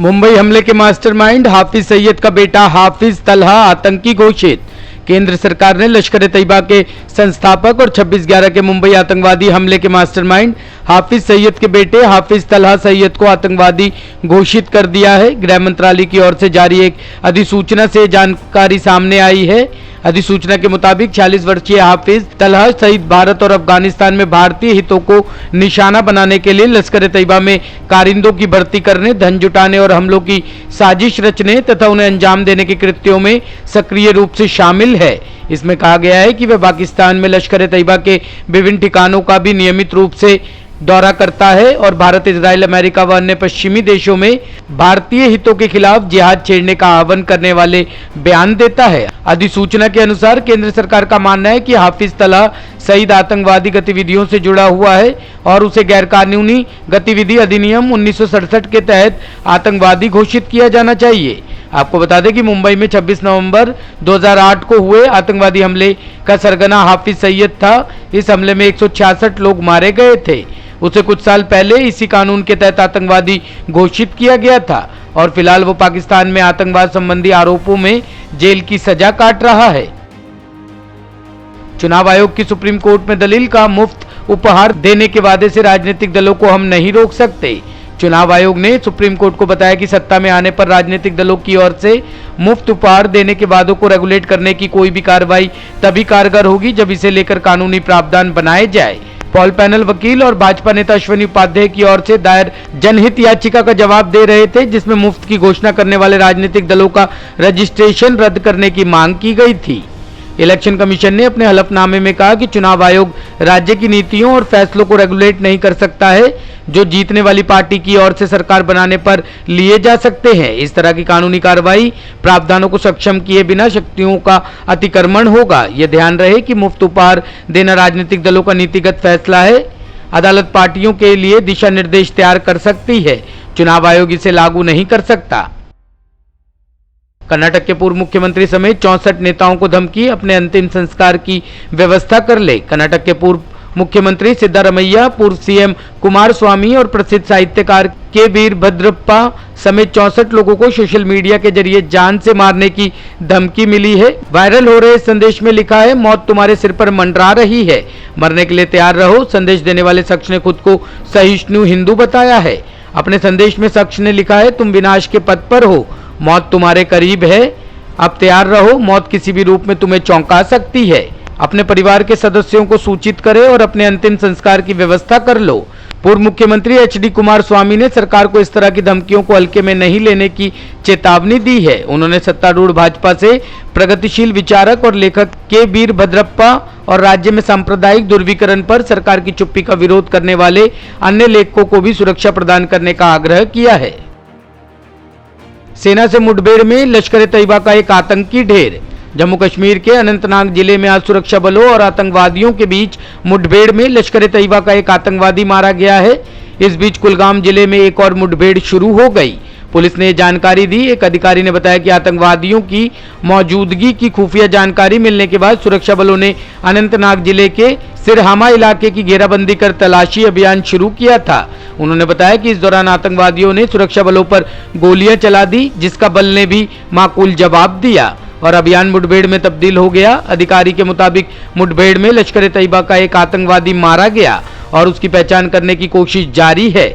मुंबई हमले के मास्टरमाइंड हाफिज सईद का बेटा हाफिज तलहा आतंकी घोषित। केंद्र सरकार ने लश्कर ए तैयबा के संस्थापक और 26/11 के मुंबई आतंकवादी हमले के मास्टरमाइंड हाफिज सईद के बेटे हाफिज तलहा सईद को आतंकवादी घोषित कर दिया है। गृह मंत्रालय की ओर से जारी एक अधिसूचना से जानकारी सामने आई है। अधिसूचना के मुताबिक 46 वर्षीय हाफिज तलहा सईद भारत और अफगानिस्तान में भारतीय हितों को निशाना बनाने के लिए लश्कर ए तैयबा में कारिंदों की भर्ती करने, धन जुटाने और हमलों की साजिश रचने तथा उन्हें अंजाम देने के कृत्यों में सक्रिय रूप से शामिल है। इसमें कहा गया है कि वह पाकिस्तान में लश्कर ए तैयबा के विभिन्न ठिकानों का भी नियमित रूप से दौरा करता है और भारत, इजराइल, अमेरिका व अन्य पश्चिमी देशों में भारतीय हितों के खिलाफ जिहाद छेड़ने का आह्वान करने वाले बयान देता है। अधिसूचना के अनुसार केंद्र सरकार का मानना है कि हाफिज तलहा सईद आतंकवादी गतिविधियों से जुड़ा हुआ है और उसे गैरकानूनी गतिविधि अधिनियम 1967 के तहत आतंकवादी घोषित किया जाना चाहिए। आपको बता दें कि मुंबई में 26 नवंबर 2008 को हुए आतंकवादी हमले का सरगना हाफिज सईद था। इस हमले में 166 लोग मारे गए थे। उसे कुछ साल पहले इसी कानून के तहत आतंकवादी घोषित किया गया था और फिलहाल वो पाकिस्तान में आतंकवाद संबंधी आरोपों में जेल की सजा काट रहा है। चुनाव आयोग की सुप्रीम कोर्ट में दलील का मुफ्त उपहार देने के वादे से राजनीतिक दलों को हम नहीं रोक सकते। चुनाव आयोग ने सुप्रीम कोर्ट को बताया कि सत्ता में आने पर राजनीतिक दलों की ओर से मुफ्त उपहार देने के वादों को रेगुलेट करने की कोई भी कार्रवाई तभी कारगर होगी जब इसे लेकर कानूनी प्रावधान बनाए जाए। पॉल पैनल वकील और भाजपा नेता अश्विनी उपाध्याय की ओर से दायर जनहित याचिका का जवाब दे रहे थे, जिसमें मुफ्त की घोषणा करने वाले राजनीतिक दलों का रजिस्ट्रेशन रद्द करने की मांग की गई थी। इलेक्शन कमीशन ने अपने हलफनामे में कहा कि चुनाव आयोग राज्य की नीतियों और फैसलों को रेगुलेट नहीं कर सकता है जो जीतने वाली पार्टी की ओर से सरकार बनाने पर लिए जा सकते हैं। इस तरह की कानूनी कार्रवाई प्रावधानों को सक्षम किए बिना शक्तियों का अतिक्रमण होगा। यह ध्यान रहे कि मुफ्त उपहार देना राजनीतिक दलों का नीतिगत फैसला है। अदालत पार्टियों के लिए दिशा निर्देश तैयार कर सकती है, चुनाव आयोग इसे लागू नहीं कर सकता। कर्नाटक के पूर्व मुख्यमंत्री समेत 64 नेताओं को धमकी, अपने अंतिम संस्कार की व्यवस्था कर ले। कर्नाटक के पूर्व मुख्यमंत्री सिद्धारमैया, पूर्व सीएम कुमारस्वामी और प्रसिद्ध साहित्यकार के वीरभद्रप्पा समेत 64 लोगों को सोशल मीडिया के जरिए जान से मारने की धमकी मिली है। वायरल हो रहे संदेश में लिखा है, मौत तुम्हारे सिर पर मंडरा रही है, मरने के लिए तैयार रहो। संदेश देने वाले शख्स ने खुद को सहिष्णु हिंदू बताया है। अपने संदेश में शख्स ने लिखा है, तुम विनाश के पथ पर हो, मौत तुम्हारे करीब है, अब तैयार रहो, मौत किसी भी रूप में तुम्हें चौंका सकती है। अपने परिवार के सदस्यों को सूचित करें और अपने अंतिम संस्कार की व्यवस्था कर लो। पूर्व मुख्यमंत्री HD कुमारस्वामी ने सरकार को इस तरह की धमकियों को हल्के में नहीं लेने की चेतावनी दी है। उन्होंने सत्तारूढ़ भाजपा से प्रगतिशील विचारक और लेखक के वीरभद्रप्पा और राज्य में सांप्रदायिक ध्रुवीकरण पर सरकार की चुप्पी का विरोध करने वाले अन्य लेखकों को भी सुरक्षा प्रदान करने का आग्रह किया है। सेना से मुठभेड़ में लश्कर ए तैयबा का एक आतंकी ढेर। जम्मू कश्मीर के अनंतनाग जिले में आज सुरक्षा बलों और आतंकवादियों के बीच मुठभेड़ में लश्कर ए तैयबा का एक आतंकवादी मारा गया है। इस बीच कुलगाम जिले में एक और मुठभेड़ शुरू हो गई। पुलिस ने जानकारी दी। एक अधिकारी ने बताया कि आतंकवादियों की मौजूदगी की खुफिया जानकारी मिलने के बाद सुरक्षा बलों ने अनंतनाग जिले के सिरहामा इलाके की घेराबंदी कर तलाशी अभियान शुरू किया था। उन्होंने बताया कि इस दौरान आतंकवादियों ने सुरक्षा बलों पर गोलियां चला दी, जिसका बल ने भी माकूल जवाब दिया और अभियान मुठभेड़ में तब्दील हो गया। अधिकारी के मुताबिक मुठभेड़ में लश्कर ए तैयबा का एक आतंकवादी मारा गया और उसकी पहचान करने की कोशिश जारी है।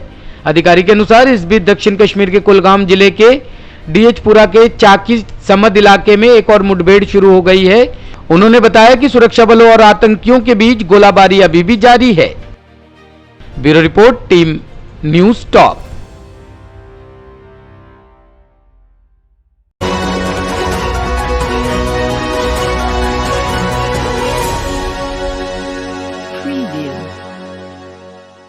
अधिकारी के अनुसार इस बीच दक्षिण कश्मीर के कुलगाम जिले के डीएचपुरा के चाकी समद इलाके में एक और मुठभेड़ शुरू हो गई है। उन्होंने बताया कि सुरक्षा बलों और आतंकियों के बीच गोलाबारी अभी भी जारी है। Bureau report, team news talk.